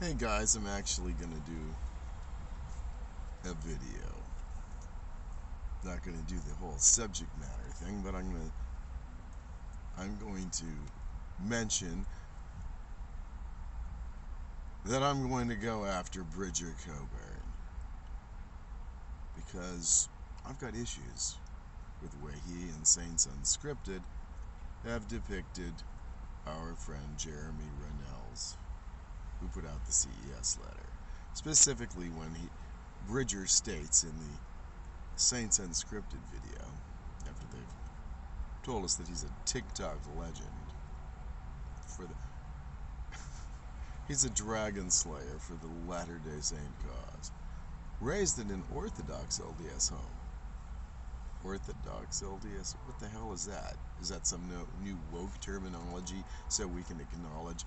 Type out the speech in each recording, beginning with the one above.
Hey guys, I'm actually gonna do a video. Not gonna do the whole subject matter thing, but I'm going to mention that I'm going to go after Bridger Corbin because I've got issues with the way he and Saints Unscripted have depicted our friend Jeremy Runnells, who put out the CES letter. Specifically when Bridger states in the Saints Unscripted video, after they've told us that he's a TikTok legend for the he's a dragon slayer for the Latter-day Saint cause, raised in an Orthodox LDS home. Orthodox LDS? What the hell is that? Is that some new woke terminology so we can acknowledge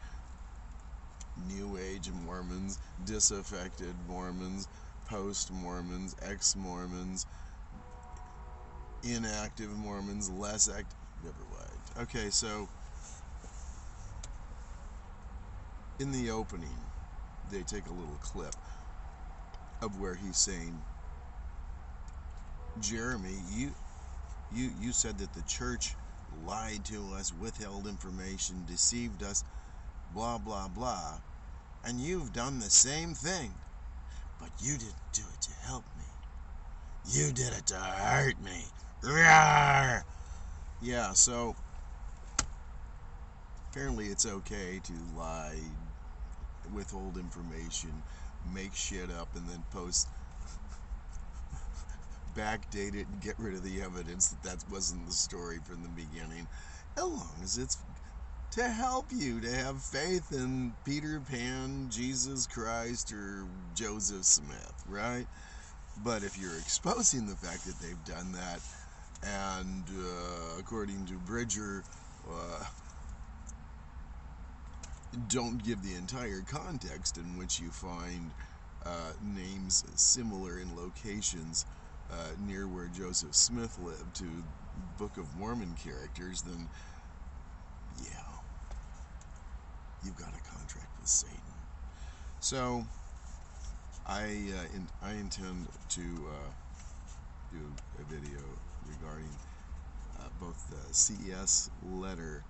New Age Mormons, disaffected Mormons, post-Mormons, ex-Mormons, inactive Mormons, less active? Never mind. Okay, so in the opening, they take a little clip of where he's saying, Jeremy, you said that the church lied to us, withheld information, deceived us, blah, blah, blah, and you've done the same thing, but you didn't do it to help me. You did it to hurt me. Rawr! Yeah, so apparently it's okay to lie, withhold information, make shit up, and then post, backdate it, and get rid of the evidence that wasn't the story from the beginning, as long as it's to help you to have faith in Peter Pan, Jesus Christ, or Joseph Smith, right? But if you're exposing the fact that they've done that, and according to Bridger, don't give the entire context in which you find names similar in locations near where Joseph Smith lived to Book of Mormon characters, then yeah, you've got a contract with Satan. So I intend to do a video regarding both the CES letter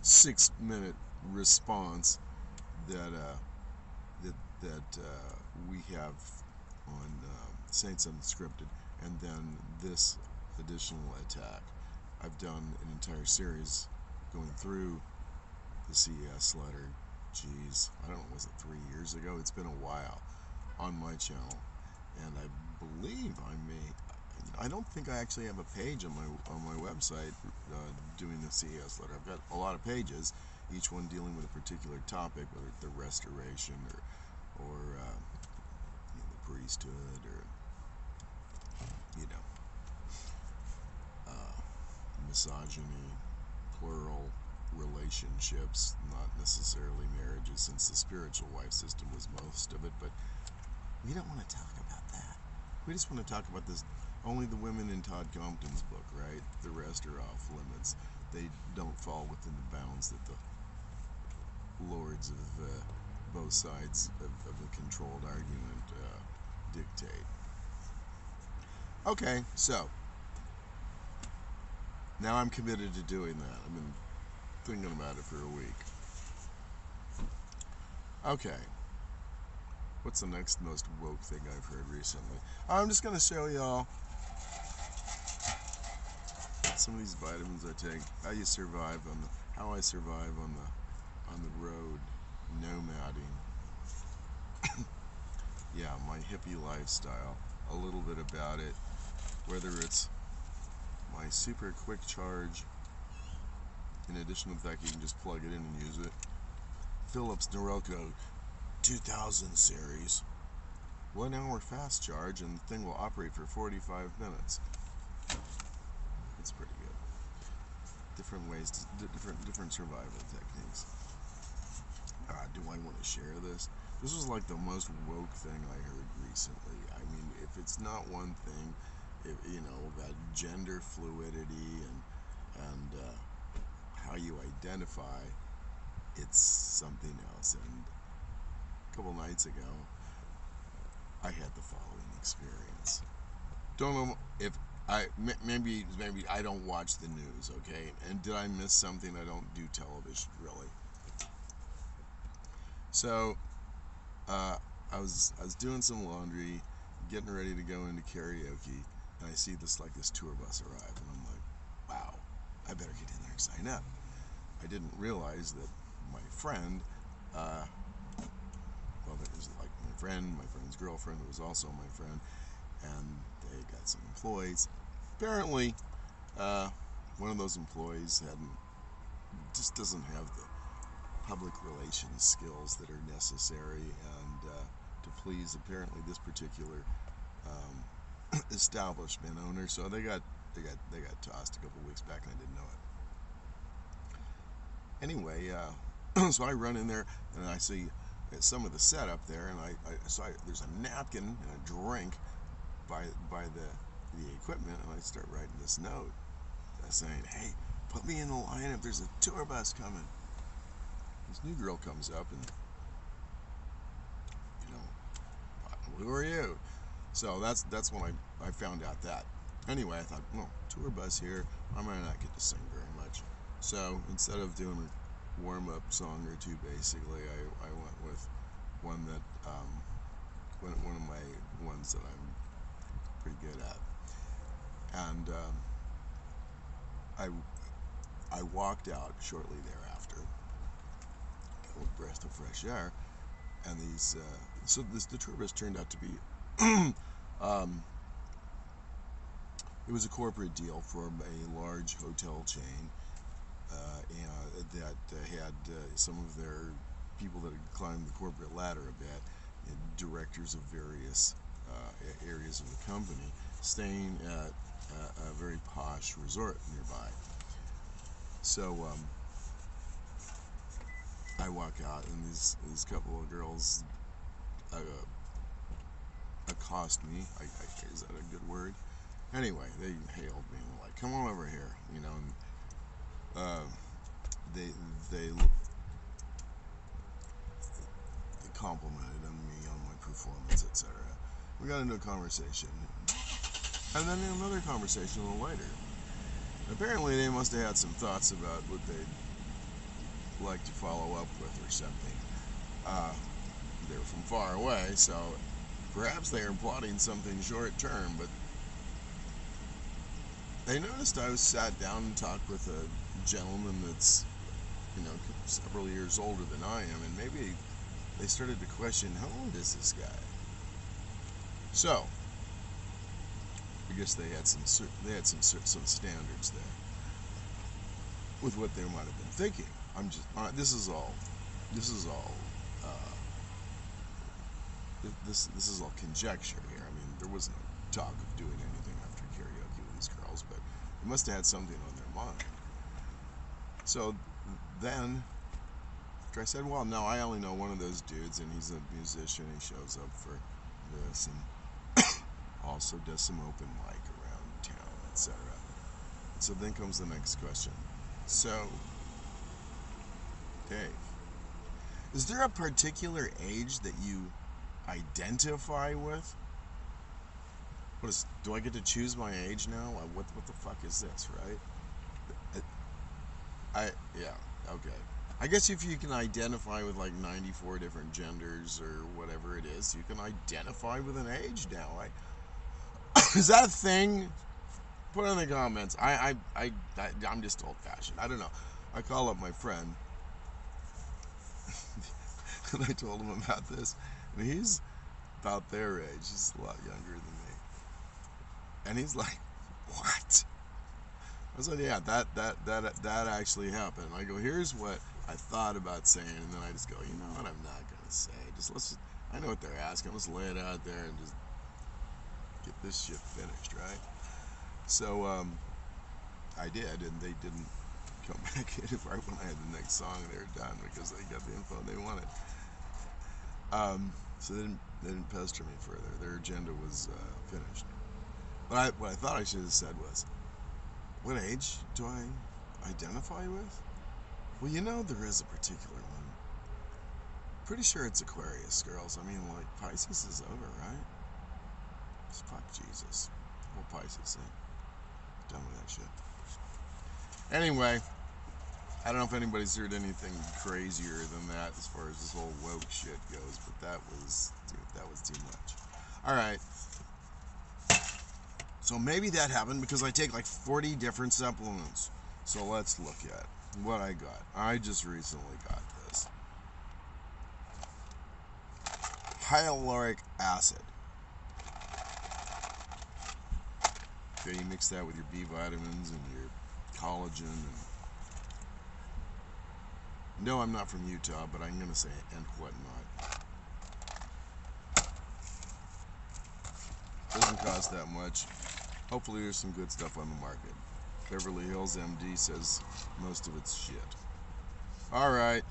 6-minute response that we have on Saints Unscripted, and then this additional attack. I've done an entire series going through the CES letter. Geez, I don't know, was it 3 years ago? It's been a while on my channel, and I believe I don't think I actually have a page on my website doing the CES letter. I've got a lot of pages, each one dealing with a particular topic, whether it's the restoration or the priesthood, or misogyny, plural relationships, not necessarily marriages, since the spiritual wife system was most of it. But we don't want to talk about that. We just want to talk about this. Only the women in Todd Compton's book, right? The rest are off limits. They don't fall within the bounds that the lords of both sides of a controlled argument dictate. Okay, so now I'm committed to doing that. I've been thinking about it for a week. Okay. What's the next most woke thing I've heard recently? I'm just going to show y'all some of these vitamins I take. How I survive on the road, nomading. Yeah, my hippie lifestyle. A little bit about it. Whether it's my super quick charge, in addition to the fact you can just plug it in and use it. Philips Norelco 2000 series, 1 hour fast charge, and the thing will operate for 45 minutes. It's pretty good. Different ways to different survival techniques. Do I want to share this? This was like the most woke thing I heard recently. I mean, if it's not one thing, about gender fluidity and how you identify, it's something else. And a couple nights ago, I had the following experience. Don't know if maybe I don't watch the news, okay? And did I miss something? I don't do television really. So I was doing some laundry, getting ready to go into karaoke, and I see this tour bus arrive, and I'm like, wow, I better get in there and sign up. I didn't realize that my friend, well, there was my friend's girlfriend, who was also my friend, and they got some employees. Apparently, one of those employees just doesn't have the public relations skills that are necessary, and to please apparently this particular establishment owner. So they got tossed a couple weeks back, and I didn't know it. Anyway, so I run in there and I see some of the setup there, and I saw there's a napkin and a drink by the equipment, and I start writing this note saying, hey, put me in the line if there's a tour bus coming. This new girl comes up and, who are you? So that's when I found out that. Anyway, I thought, well, tour bus here, I might not get to sing very much. So instead of doing a warm-up song or two, basically, I went with one that one of my ones that I'm pretty good at. And I walked out shortly thereafter, got a breath of fresh air, and the tour bus turned out to be it was a corporate deal for a large hotel chain, that had some of their people that had climbed the corporate ladder a bit, and directors of various areas of the company, staying at a very posh resort nearby. So I walk out, and these couple of girls accost me. Is that a good word? Anyway, they hailed me and were like, "Come on over here," and they complimented on me, on my performance, etc. We got into a conversation, and then another conversation a little later. Apparently, they must have had some thoughts about what they'd like to follow up with or something. They were from far away, so perhaps they were plotting something short term, but they noticed I was sat down and talked with a gentleman that's, several years older than I am, and maybe they started to question, how old is this guy? So I guess they had some standards there with what they might have been thinking. This is all conjecture here. I mean, there was no talk of doing anything after karaoke with these girls, but they must have had something on their mind. So then, after I said, well, no, I only know one of those dudes, and he's a musician, he shows up for this, and also does some open mic around town, etc. So then comes the next question. So, Dave, is there a particular age that you identify with? Do I get to choose my age now? What the fuck is this, right? Yeah, okay. I guess if you can identify with 94 different genders or whatever it is, you can identify with an age now. Is that a thing? Put it in the comments. I'm just old-fashioned. I don't know. I call up my friend, and I told him about this, and he's about their age. He's a lot younger than me, and he's like, "What?" I said, "Yeah, that actually happened." I go, "Here's what I thought about saying," and then I just go, "You know what? I'm not gonna say. I know what they're asking. Let's lay it out there and just get this shit finished, right?" So I did, and they didn't come back in right when I had the next song. They were done because they got the info they wanted. So they didn't pester me further. Their agenda was finished. But what I thought I should have said was, what age do I identify with? Well, you know, there is a particular one. Pretty sure it's Aquarius, girls. I mean, like, Pisces is over, right? Fuck Jesus. Whole Pisces thing. Done with that shit. Anyway, I don't know if anybody's heard anything crazier than that as far as this whole woke shit goes, but that was, dude, that was too much. Alright. So maybe that happened because I take like 40 different supplements. So let's look at what I got. I just recently got this. Hyaluronic acid. Okay, you mix that with your B vitamins and your collagen. And no, I'm not from Utah, but I'm going to say and whatnot. Doesn't cost that much. Hopefully there's some good stuff on the market. Beverly Hills MD says most of it's shit. Alright,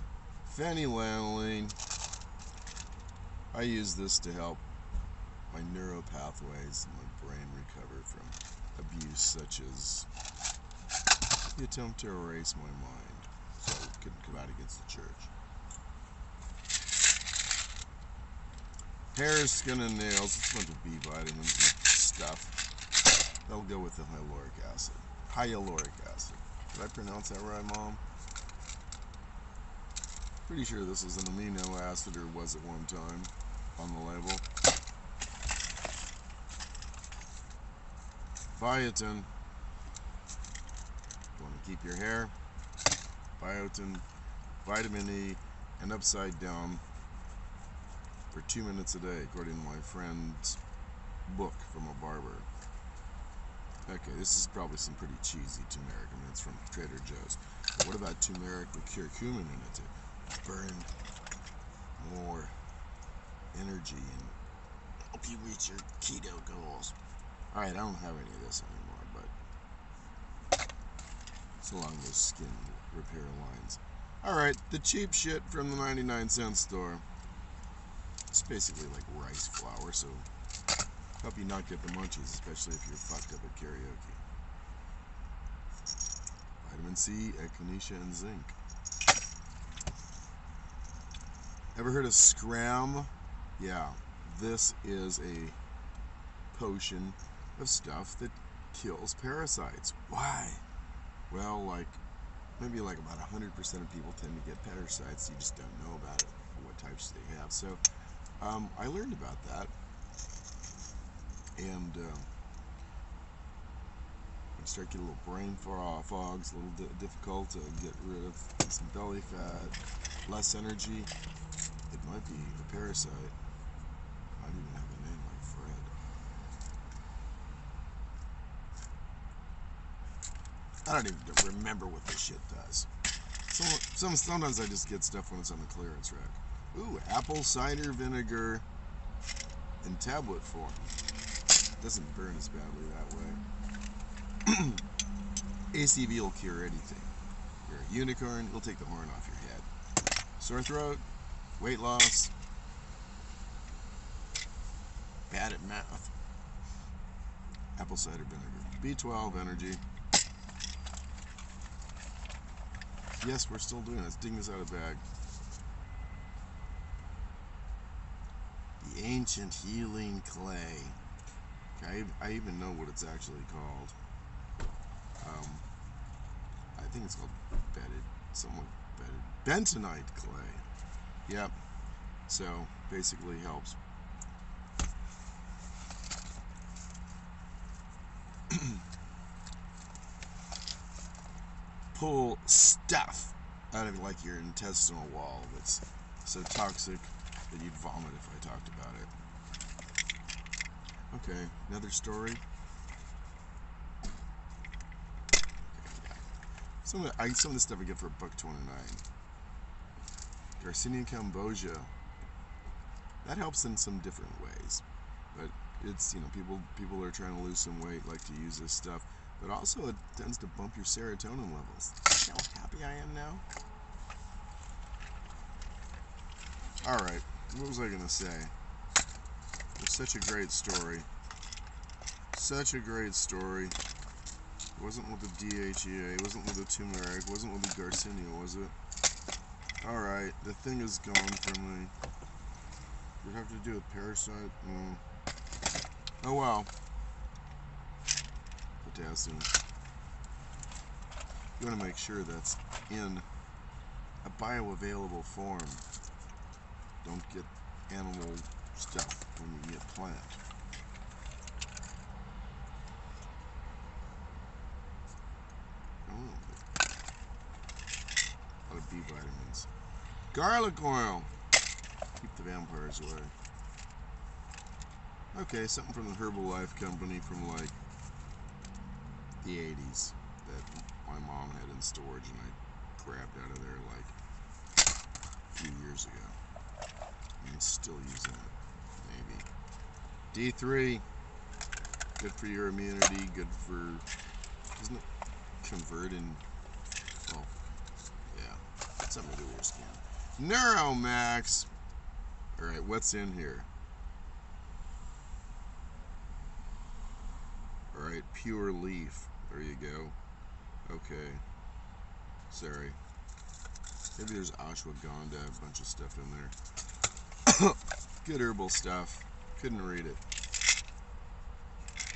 phenylalanine. I use this to help my neural pathways and my brain recover from abuse such as the attempt to erase my mind so I couldn't come out against the church. Hair, skin, and nails. It's a bunch of B vitamins and stuff. That'll go with the hyaluronic acid. Hyaluronic acid. Did I pronounce that right, Mom? Pretty sure this is an amino acid, or was at one time on the label. Biotin. You want to keep your hair. Biotin, vitamin E, and upside down for 2 minutes a day, according to my friend's book from a barber. Okay, this is probably some pretty cheesy turmeric. I mean, it's from Trader Joe's. But what about turmeric with curcumin in it to burn more energy and help you reach your keto goals? Alright, I don't have any of this anymore, but it's along those skin repair lines. Alright, the cheap shit from the 99-cent store. It's basically like rice flour, so help you not get the munchies, especially if you're fucked up at karaoke. Vitamin C, echinacea, and zinc. Ever heard of Scram? Yeah, this is a potion of stuff that kills parasites. Why? Well, like, maybe like about 100% of people tend to get parasites. You just don't know about it, or what types they have. So, I learned about that. And you start getting a little brain fogs, a little difficult to get rid of some belly fat, less energy. It might be a parasite. Might even have a name like Fred. I don't even remember what this shit does. Sometimes I just get stuff when it's on the clearance rack. Ooh, apple cider vinegar in tablet form. Doesn't burn as badly that way. ACV will cure anything. You're a unicorn, it'll take the horn off your head. Sore throat, weight loss, bad at math. Apple cider vinegar. B12 energy. Yes, we're still doing it. Let's dig this out of the bag. The ancient healing clay. I even know what it's actually called. I think it's called somewhat bedded bentonite clay. Yep. So basically helps pull stuff out of like your intestinal wall that's so toxic that you'd vomit if I talked about it. Okay, another story. Okay, yeah. Some of the stuff I get for $1.29. Garcinia cambogia. That helps in some different ways, but it's, you know, people are trying to lose some weight, like to use this stuff, but also it tends to bump your serotonin levels. See how happy I am now? All right, what was I gonna say? It's such a great story. Such a great story. Wasn't with the DHEA, wasn't with the turmeric, wasn't with the Garcinia, was it? Alright, the thing is gone from me. Did it have to do with parasite? Oh well. Potassium. You want to make sure that's in a bioavailable form. Don't get animal stuff when you get plant. Oh, a lot of B vitamins. Garlic oil. Keep the vampires away. Okay, something from the Herbalife company from like the 80s that my mom had in storage and I grabbed out of there like a few years ago. And still using it, maybe. D3, good for your immunity, good for, isn't it converting, well, yeah, something to do with your skin. Neuromax. Alright, what's in here? Alright, pure leaf. There you go. Okay. Sorry. Maybe there's ashwagandha, a bunch of stuff in there. Good herbal stuff. Couldn't read it.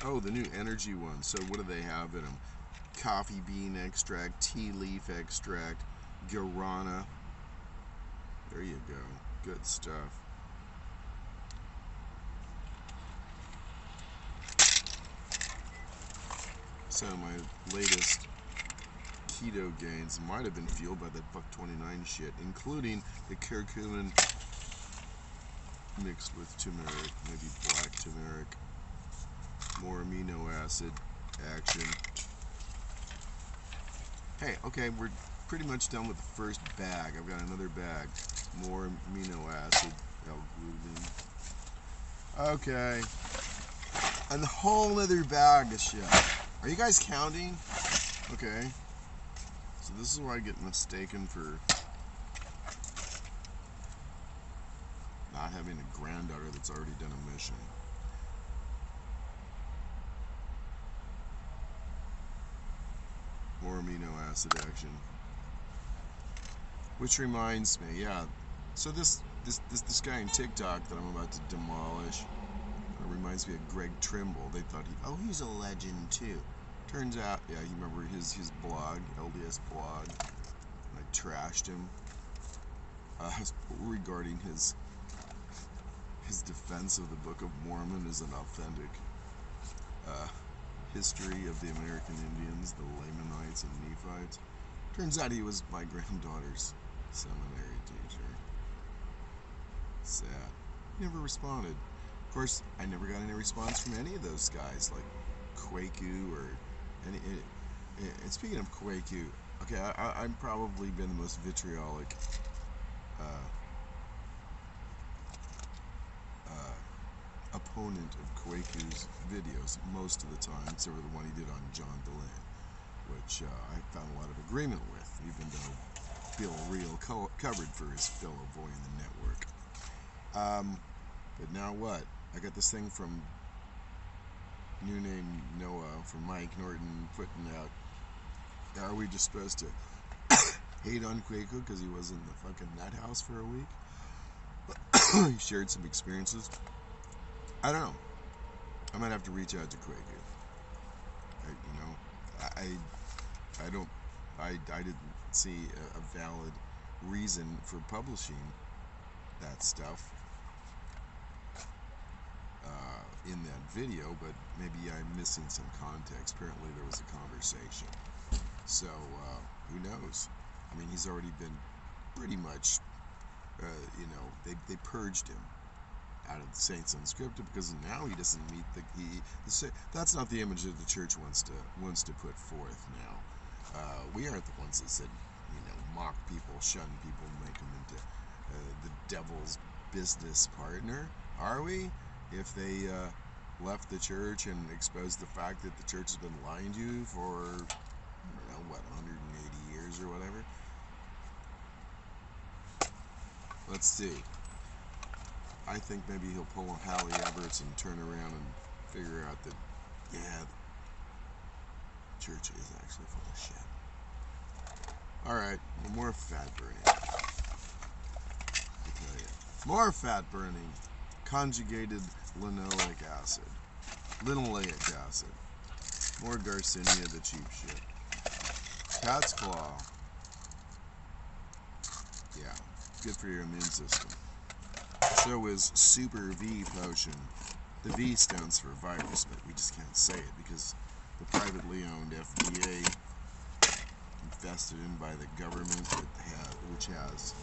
Oh, the new energy one. So what do they have in them? Coffee bean extract, tea leaf extract, guarana. There you go. Good stuff. So my latest keto gains might have been fueled by that Buck 29 shit, including the curcumin mixed with turmeric, maybe black turmeric, more amino acid action. Hey, okay, we're pretty much done with the first bag. I've got another bag, more amino acid, L-glutamine. Okay, and a whole other bag of shit. Are you guys counting? Okay. So this is where I get mistaken for not having a granddaughter that's already done a mission. More amino acid action. Which reminds me, yeah. So this guy in TikTok that I'm about to demolish reminds me of Greg Trimble. They thought he's a legend too. Turns out, yeah, you remember his blog, LDS blog. I trashed him regarding his defense of the Book of Mormon as an authentic history of the American Indians, the Lamanites and Nephites. Turns out he was my granddaughter's seminary teacher. Sad. He never responded. Of course, I never got any response from any of those guys, like Kwaku or any. And speaking of Kwaku, okay, I've probably been the most vitriolic opponent of Kwaku's videos most of the time, except for the one he did on John DeLann, which I found a lot of agreement with, even though Bill Reel covered for his fellow boy in the network. But now what? I got this thing from new name Noah, from Mike Norton, putting out, are we just supposed to hate on Kwaku because he was in the fucking nut house for a week? He shared some experiences. I don't know. I might have to reach out to Kwaku. I didn't see a valid reason for publishing that stuff in that video, but maybe I'm missing some context. Apparently there was a conversation. So, who knows? I mean, he's already been pretty much, they purged him out of the Saints Unscripted because now he doesn't meet that's not the image that the church wants to put forth now. We aren't the ones that said, mock people, shun people, make them into the devil's business partner, are we? If they left the church and exposed the fact that the church has been lying to you for, 180 years or whatever? Let's see. I think maybe he'll pull a Hallie Everts and turn around and figure out that, yeah, church is actually full of shit. Alright, more fat burning. I tell you. More fat burning. Conjugated linoleic acid. Linoleic acid. More Garcinia, the cheap shit. Cat's claw. Yeah, good for your immune system. So is Super V potion. The V stands for virus, but we just can't say it because the privately owned FDA, invested in by the government, which has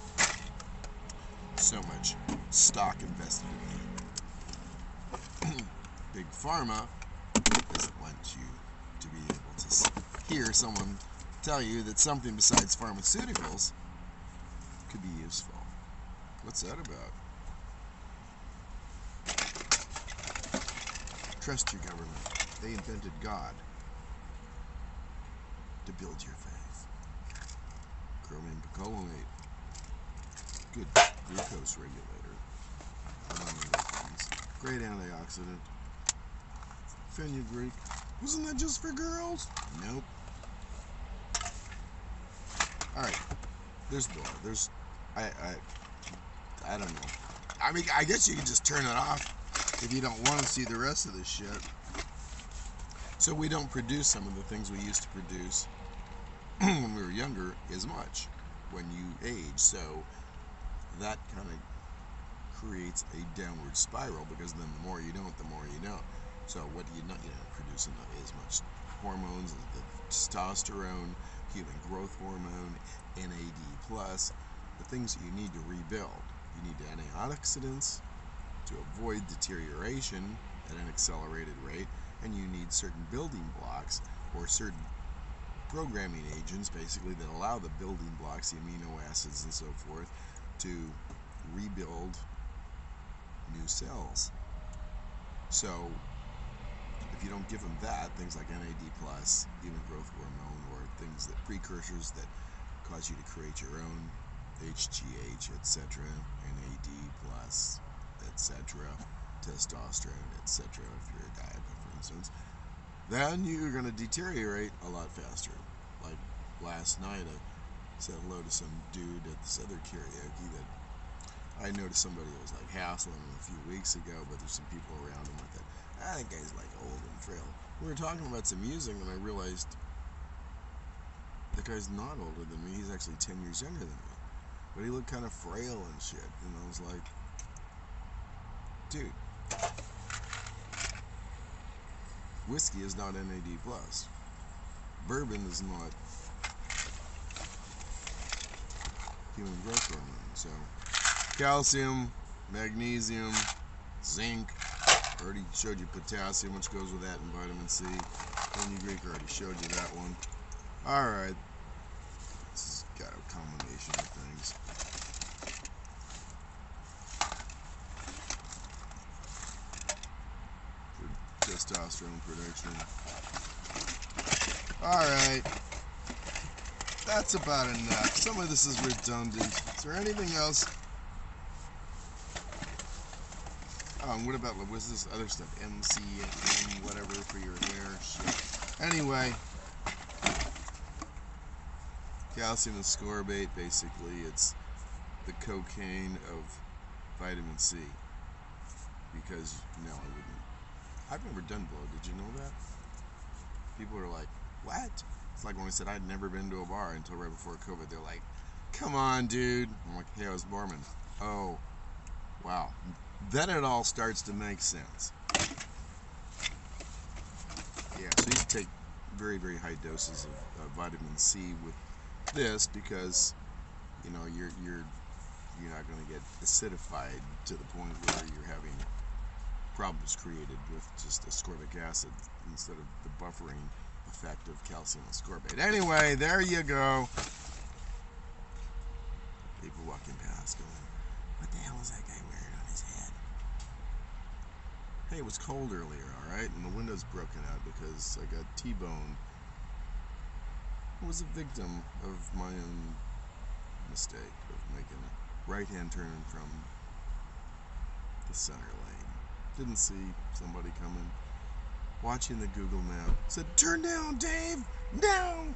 so much stock invested in it. Big Pharma doesn't want you to be able to hear someone tell you that something besides pharmaceuticals could be useful. What's that about? Trust your government. They invented God to build your faith. Chromium picolinate. Good glucose regulator. Among other things. Great antioxidant. Fenugreek. Wasn't that just for girls? Nope. Alright. There's more. There's... I don't know. I mean, I guess you can just turn it off if you don't want to see the rest of this shit. So we don't produce some of the things we used to produce when we were younger as much when you age. So that kind of creates a downward spiral because then the more you don't, the more you don't. So what do you not? You don't produce as much hormones, the testosterone, human growth hormone, NAD+, the things that you need to rebuild. You need antioxidants to avoid deterioration at an accelerated rate, and you need certain building blocks or certain programming agents, basically, that allow the building blocks, the amino acids and so forth, to rebuild new cells. So if you don't give them that, things like NAD+, human growth hormone, or things that precursors that cause you to create your own HGH, etc., NAD+, etc., testosterone, etc., if you're a diabetic, for instance, then you're going to deteriorate a lot faster. Like last night, I said hello to some dude at this other karaoke that I noticed somebody that was like hassling him a few weeks ago, but there's some people around him like that. That guy's like old and frail. We were talking about some music, and I realized that guy's not older than me. He's actually 10 years younger than me. But he looked kind of frail and shit. And I was like, dude, whiskey is not NAD+. Bourbon is not human growth hormone. So, calcium, magnesium, zinc. I already showed you potassium, which goes with that, and vitamin C. Fenugreek, I already showed you that one. Alright. This has got a combination of things. For testosterone production. Alright. That's about enough. Some of this is redundant. Is there anything else? Oh, and what about, what's this other stuff? MCM, whatever, for your hair. Shit. Anyway. Calcium ascorbate, basically, it's the cocaine of vitamin C. Because, no, I wouldn't. I've never done blow. Did you know that? People are like, what? It's like when I said I'd never been to a bar until right before COVID. They're like, come on, dude. I'm like, hey, I was Mormon. Oh, wow. Then it all starts to make sense. Yeah, so you take very, very high doses of vitamin C with this because, you know, you're not going to get acidified to the point where you're having problems created with just ascorbic acid instead of the buffering effect of calcium ascorbate. Anyway, there you go. People walking past going, what the hell is that guy wearing on his head? Hey, it was cold earlier, alright? And the window's broken out because I got T-boned. I was a victim of my own mistake of making a right-hand turn from the center lane. Didn't see somebody coming. watching the Google map. Said, turn down, Dave! Down!